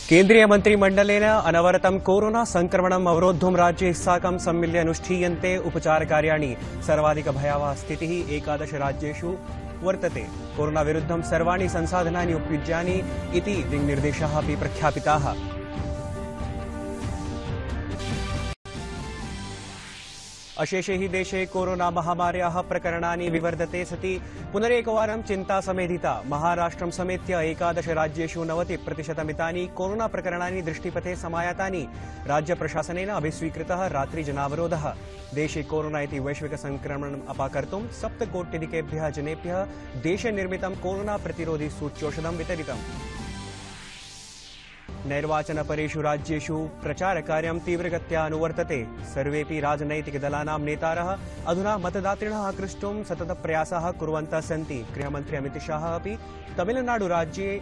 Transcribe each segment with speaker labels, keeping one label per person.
Speaker 1: केन्द्रीय मंत्रिमंडलेन अनवरतं कोरोना संक्रमणम् अवरोद्धुं राज्ये साकं सम्मिल्य अनुष्ठीयन्ते उपचारकार्याणि। सर्वाधिक भयावहा स्थितिः 11 राज्येषु वर्तते। कोरोना विरुद्धं सर्वाणि संसाधनानि उपयुज्यानि इति दिङ्निर्देशाः अपि प्रख्यापिताः। अशेषे हि देशे कोरोना महामार्याः प्रकरणानि विवर्धते सति पुनरेकवारं चिन्ता समेधिता। महाराष्ट्रं समेत्य 11 राज्येषु 90% कोरोना प्रकरणानि दृष्टिपथे समायातानि। राज्यप्रशासनेन अभिस्वीकृतः रात्रिजनावरोधः। देशे कोरोना इति वैश्विक संक्रमणम् अपाकर्तुं 7 कोट्यधिकेभ्यः जनेभ्यः देशे निर्मितं कोरोना प्रतिरोधि सूच्यौषधं वितरितम्। नैर्वाचनपरेषु राज्येषु प्रचारकार्यं तीव्रगत्या अनुवर्तते। सर्वेपि राजनैतिकदलानां नेतारः अधुना मतदातृणः आकृष्टुं सततप्रयासाः कुर्वन्तः सन्ति। गृहमन्त्री अमितशाह अपि तमिलनाडुराज्ये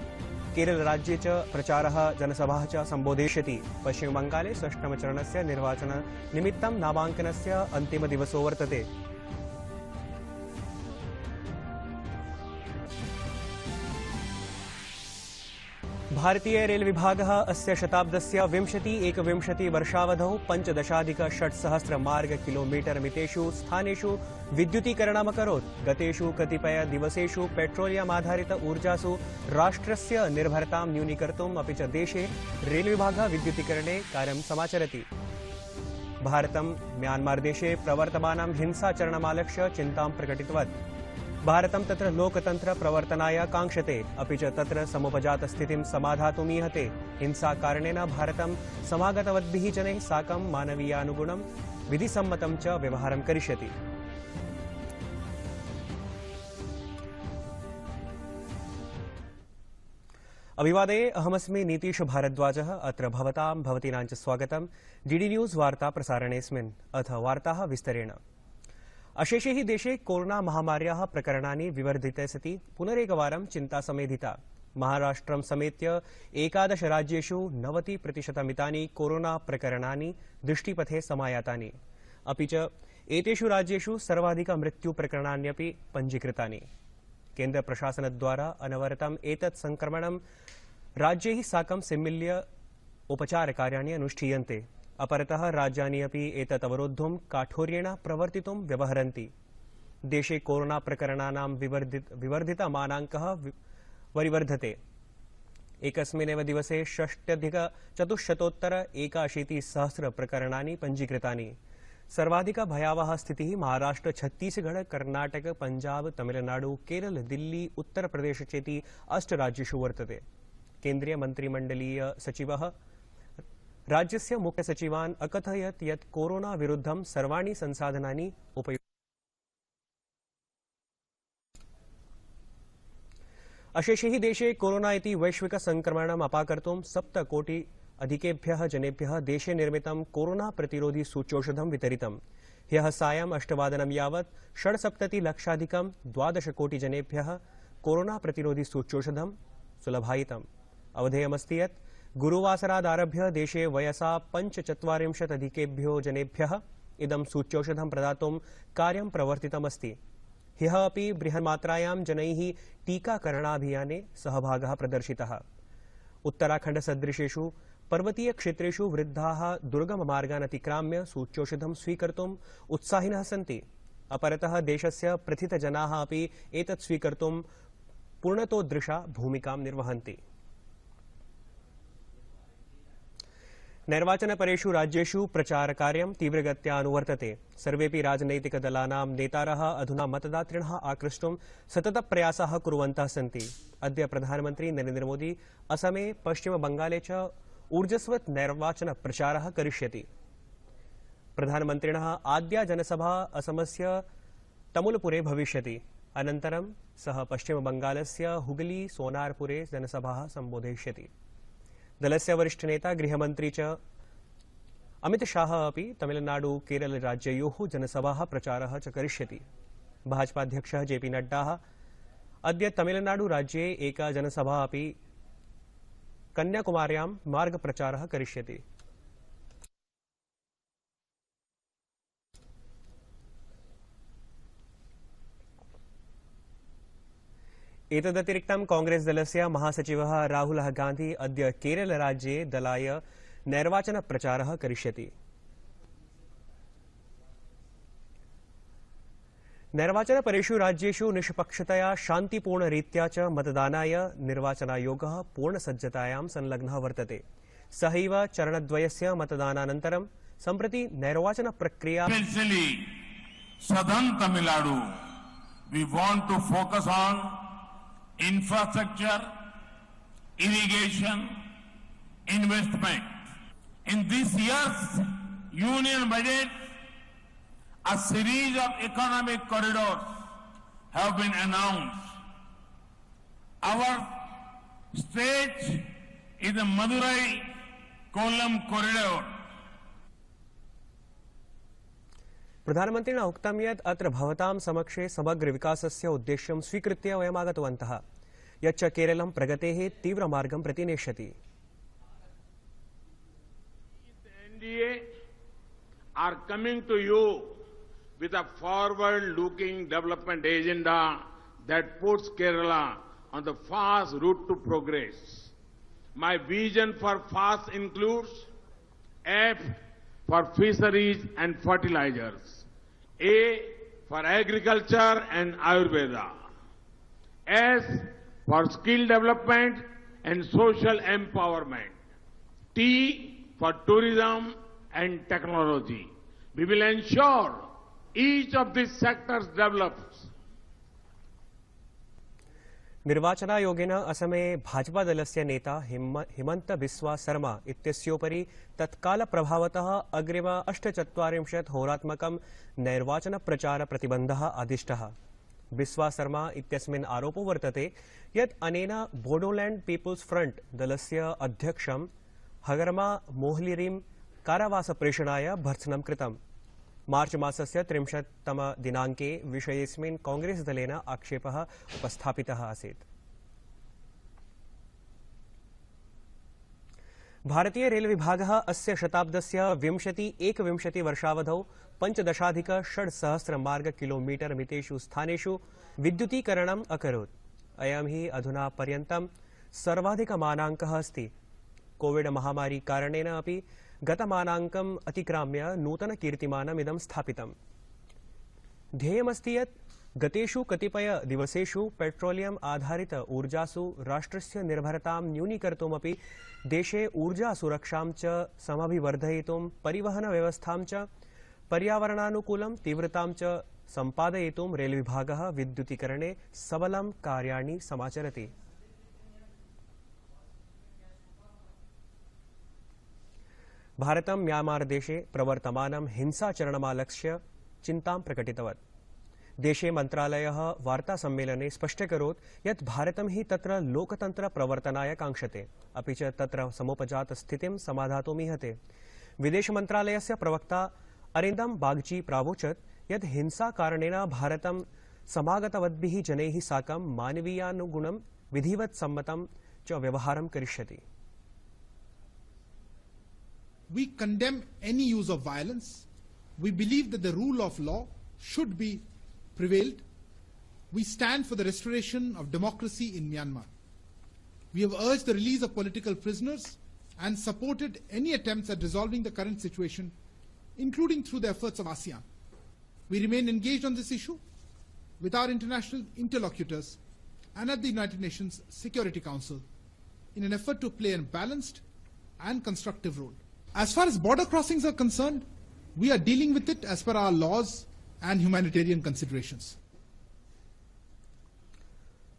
Speaker 1: केरलराज्ये च प्रचारः जनसभाः च सम्बोधयिष्यति। पश्चिमबङ्गाले 6मचरणस्य निर्वाचननिमित्तं नामाङ्कनस्य अन्तिमदिवसो वर्तते। भारतीय रेल विभागः अस्य शताब्दस्य 20-21 वर्षावधौ 15,600 मार्ग किलोमीटर मितेषु स्थानेषु विद्युतीकरणमकरोत्। गतेषु कतिपय दिवसेषु पेट्रोलियम आधारित ऊर्जासु राष्ट्रस्य निर्भरतां न्यूनीकर्तुम् अपि च देशे रेल विभागः विद्युतीकरणे कार्यं समाचरति। भारतं म्यांमार देशे प्रवर्तमानं हिंसाचरणमालक्ष्य चिन्तां प्रकटितवत्। भारतं तत्र लोकतन्त्र प्रवर्तनाय काङ्क्षते, अपि च तत्र समुपजातस्थितिं समाधातुमीहते। हिंसाकारणेन भारतं समागतवद्भिः जनैः साकं मानवीयानुगुणं विधिसम्मतं च व्यवहारं करिष्यति। अभिवादये, अहमस्मि नीतीश भारद्वाजः। अत्र भवतीनां च स्वागतं डीडी न्यूज़ वार्ता प्रसारणेऽस्मिन्। अथ वार्ताः विस्तरेण। अशेषे हि देशे कोरोना महामार्याः प्रकरणानि विवर्धिते सति पुनरेकवारं चिन्ता समेधिता। महाराष्ट्रं समेत्य 11 राज्येषु 90% कोरोना प्रकरणानि दृष्टिपथे समायातानि। अपि च एतेषु राज्येषु सर्वाधिक मृत्युप्रकरणान्यपि पञ्जीकृतानि। केन्द्रप्रशासनद्वारा अनवरतम् एतत् संक्रमणं राज्यैः साकं सम्मिल्य उपचारकार्याणि अनुष्ठीयन्ते। अपरतः राज्यानि अपि एतत् अवरोद्धुं काठोर्येण प्रवर्तितुं व्यवहरन्ति। देशे कोरोना प्रकरणानां विवर्धितमानाङ्कः वरिवर्धते। एकस्मिन्नेव दिवसे 6,481 प्रकरणानि पञ्जीकृतानि। सर्वाधिक भयावहा स्थितिः महाराष्ट्र, छत्तीसगढ़, कर्नाटक, पंजाब, तमिलनाडु, केरल, दिल्ली, उत्तरप्रदेश चेति 8 राज्येषु वर्तते। केन्द्रीय मन्त्रिमण्डलीय सचिवः राज्यस्य मुख्यसचिवान् अकथयत् यत् कोरोना विरुद्धं सर्वाणि संसाधनानि अशेषे हि देशे कोरोना इति वैश्विक संक्रमणम् अपाकर्तुं 7 कोटि अधिकेभ्यः जनेभ्यः देशे निर्मितं कोरोना प्रतिरोधि सूच्यौषधं वितरितम्। ह्यः सायं 8 यावत् 67,00,000 कोटि जनेभ्यः कोरोना प्रतिरोधि सूच्यौषधं सुलभायितम्। अवधेयमस्ति यत् गुरुवासरादारभ्य देशे वयसा 45 अधिकेभ्यो जनेभ्यः इदं सूच्यौषधं प्रदातुं कार्यं प्रवर्तितमस्ति। ह्यः अपि बृहन्मात्रायां जनैः टीकाकरणाभियाने सहभागः प्रदर्शितः। उत्तराखण्डसदृशेषु पर्वतीयक्षेत्रेषु वृद्धाः दुर्गममार्गान् अतिक्राम्य सूच्यौषधं स्वीकर्तुम् उत्साहिनः सन्ति। अपरतः देशस्य प्रथितजनाः अपि एतत् स्वीकर्तुं पूर्णतोदृशा भूमिकां निर्वहन्ति। नैर्वाचनपरेषु राज्येषु प्रचारकार्यं तीव्रगत्या अनुवर्तते। सर्वेपि राजनैतिकदलानां नेतारः अधुना मतदातृणः आकृष्टुं सततप्रयासाः कुर्वन्तः सन्ति। अद्य प्रधानमन्त्री नरेन्द्र मोदी असमे, पश्चिमबङ्गाले च ऊर्जस्वत् नैर्वाचनप्रचारः करिष्यति। प्रधानमन्त्रिणः आद्या जनसभा असमस्य तमुलपुरे भविष्यति। अनन्तरं सः पश्चिमबङ्गालस्य हुगली सोनारपुरे जनसभाः सम्बोधयिष्यति। दलस्य वरिष्ठनेता गृहमन्त्री च अमितशाह अपि तमिलनाडु, केरल राज्ययोः जनसभाः प्रचारः च करिष्यति। भाजपाध्यक्षः जेपी नड्डा अद्य तमिलनाडु राज्ये एका जनसभा अपि कन्याकुमार्यां मार्गप्रचारः करिष्यति। एतदतिरिक्तं कांग्रेस दलस्य महासचिवः राहुलः गान्धी अद्य केरलराज्ये दलाय नैर्वाचनप्रचारः करिष्यति। नैर्वाचनपरेषु राज्येषु निष्पक्षतया शान्तिपूर्णरीत्या च मतदानाय निर्वाचनायोगः पूर्णसज्जतायां संलग्नः वर्तते। सहैव चरणद्वयस्य मतदानानन्तरं सम्प्रति नैर्वाचनप्रक्रिया
Speaker 2: Southern Tamil Nadu, we want to focus on infrastructure, irrigation, investment. In this year's union budget, a series of economic corridors have been announced. Our state is the Madurai-Kollam corridor.
Speaker 1: प्रधानमन्त्रिणा उक्तं यत् अत्र भवतां समक्षे समग्र विकासस्य उद्देश्यं स्वीकृत्य वयम् आगतवन्तः, यच्च केरलं प्रगतेः तीव्रमार्गं प्रति नेष्यति।
Speaker 2: NDA are coming to you with a forward-looking development agenda that puts Kerala on the fast route to progress. My vision for fast includes F for fisheries and fertilizers, A for agriculture and Ayurveda, S for skill development and social empowerment, T for tourism and technology. We will ensure each of these sectors develops.
Speaker 1: निर्वाचनायोगेन असमे भाजपादलस्य नेता हिमंत बिस्वा शर्मा इत्यस्योपरि तत्कालप्रभावतः अग्रिम 48 होरात्मकं नैर्वाचनप्रचारप्रतिबन्धः आदिष्टः। बिस्वा शर्मा इत्यस्मिन् आरोपो वर्तते यत् अनेन Bodoland people's front दलस्य अध्यक्षं हगरमा मोहलिरीं कारावासप्रेषणाय भर्त्सनं कृतम्। मार्च मासस्य 30तम दिनाङ्के विषयेऽस्मिन् कांग्रेस दलेन आक्षेपः उपस्थापितः आसीत्। भारतीय रेल विभागः अस्य शताब्दस्य 21 वर्षावधौ 15,600 मार्ग किलोमीटर मितेषु स्थानेषु विद्युतीकरणम् अकरोत्। अयं हि अधुना पर्यन्तं सर्वाधिकमानाङ्कः अस्ति। कोविड महामारी कारणेन अपि गतमानाङ्कम् अतिक्राम्य नूतन कीर्तिमानमिदं स्थापितम्। ध्येयमस्ति यत् गतेषु कतिपय दिवसेषु पेट्रोलियम आधारित ऊर्जासु राष्ट्रस्य निर्भरतां न्यूनीकर्तुमपि देशे ऊर्जा सुरक्षां च समभिवर्धयितुं परिवहन व्यवस्थां च पर्यावरणानुकूलं तीव्रतां च सम्पादयितुं रेल विभागः विद्युतीकरणे सबलं कार्याणि समाचरति। भारतं म्यांमार देशे प्रवर्तमानं हिंसाचरणमालक्ष्य चिन्तां प्रकटितवत्। देशे मन्त्रालयः वार्तासम्मेलने स्पष्टीकरोत् यत् भारतं हि तत्र लोकतन्त्र प्रवर्तनाय काङ्क्षते, अपि च तत्र समुपजात स्थितिं समाधातुमीहते। विदेश मन्त्रालयस्य प्रवक्ता अरिन्दम बागची प्रावोचत् यत् हिंसा कारणेन भारतं समागतवद्भिः जनैः साकं मानवीयानुगुणं विधिवत् सम्मतं च व्यवहारं करिष्यति।
Speaker 3: We condemn any use of violence. We believe that the rule of law should be prevailed. We stand for the restoration of democracy in Myanmar. We have urged the release of political prisoners and supported any attempts at resolving the current situation, including through the efforts of ASEAN. We remain engaged on this issue with our international interlocutors and at the United Nations Security Council in an effort to play a balanced and constructive role. As far as border crossings are concerned, we are dealing with it as per our laws and humanitarian considerations.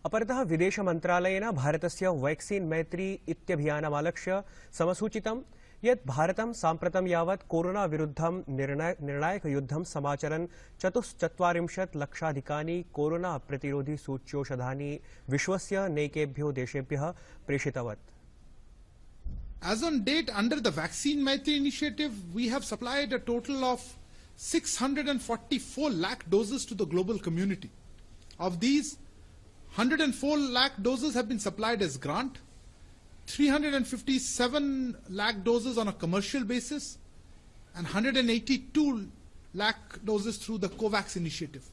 Speaker 1: अपरतः विदेश मन्त्रालयेन भारतस्य vaccine मैत्री इत्यभियानमालक्ष्य समसूचितं यत् भारतं साम्प्रतं यावत् corona विरुद्धं निर्णायक युद्धं समाचरन् 44 लक्षाधिकानि कोरोना प्रतिरोधी सूच्यौषधानि विश्वस्य नैकेभ्यो देशेभ्यः प्रेषितवत्।
Speaker 3: As on date, under the Vaccine Maitri initiative, we have supplied a total of 644 lakh doses to the global community. Of these, 104 lakh doses have been supplied as grant, 357 lakh doses on a commercial basis, and 182 lakh doses through the COVAX initiative.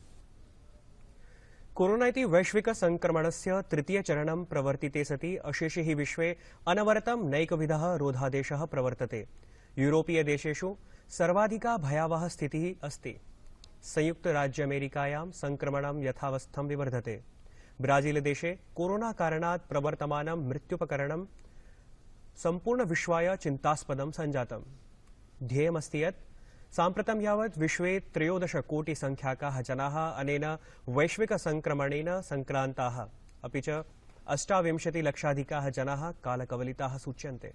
Speaker 1: Corona इति वैश्विक संक्रमणस्य तृतीय चरणं प्रवर्तिते सति अशेषे हि विश्वे अनवरतं नैकविधः रोधादेशः प्रवर्तते। यूरोपीय देशेषु सर्वाधिका भयावह स्थितिः अस्ति। संयुक्त राज्य अमेरिकायां संक्रमणं यथावस्थं विवर्धते। ब्राजील देशे कोरोना कारणात् प्रवर्तमानं मृत्युप्रकरणं सम्पूर्ण विश्वाय चिन्तास्पदं सञ्जातम्। ध्येयमस्ति यत् साम्प्रतं यावत् विश्वे 13 कोटि संख्याकाः जनाः अनेन वैश्विक संक्रमणेन संक्रान्ताः, अपि च 28 लक्षाधिकाः जनाः कालकवलिताः सूच्यन्ते।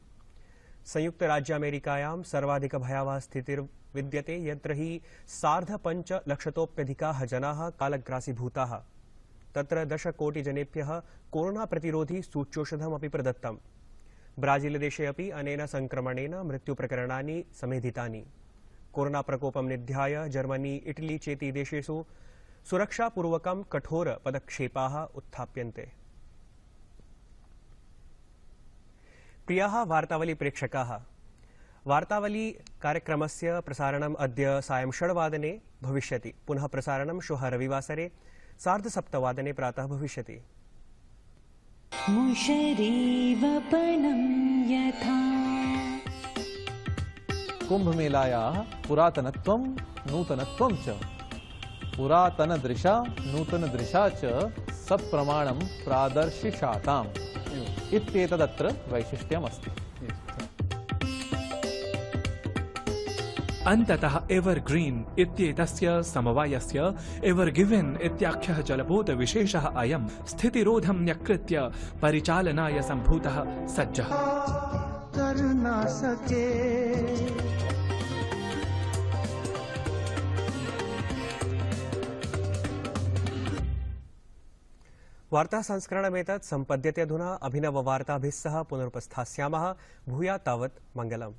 Speaker 1: संयुक्त राज्य अमेरिकायां सर्वाधिक भयावह स्थितिर्विद्यते, यत्र हि 5.5 लक्षतोप्यधिकाः जनाः कालग्रासीभूताः। तत्र 10 कोटि जनेभ्यः कोरोना प्रतिरोधी सूच्यौषधमपि प्रदत्तम्। ब्राजील देशे अपि अनेन संक्रमणेन मृत्युप्रकरणानि समेधितानि। कोरोना प्रकोपं निध्याय जर्मनी, इटली चेति देशेषु सुरक्षापूर्वकं कठोर पदक्षेपाः उत्थाप्यन्ते। प्रियाः वार्तावली प्रेक्षकाः, वार्तावली कार्यक्रमस्य प्रसारणम् अद्य सायं 6 वादने भविष्यति। पुनः प्रसारणं श्वः रविवासरे 7:30 प्रातः भविष्यति।
Speaker 4: मुशरीवपनं यथा
Speaker 5: कुम्भमेलायाः पुरातनत्वं नूतनत्वं च पुरातनदृशा नूतनदृशा च सप्रमाणं प्रादर्शिषाताम् इत्येतदत्र वैशिष्ट्यमस्ति।
Speaker 6: अन्ततः एवर्ग्रीन् इत्येतस्य समवायस्य एवर्गिवेन् इत्याख्यः जलपोतविशेषः अयं स्थितिरोधं न्यकृत्य परिचालनाय सम्भूतः सज्जः।
Speaker 1: वार्ता संस्करणमेतत् सम्पद्यते। अधुना अभिनववार्ताभिः सह पुनरुपस्थास्यामः। भूयात् तावत् मङ्गलम्।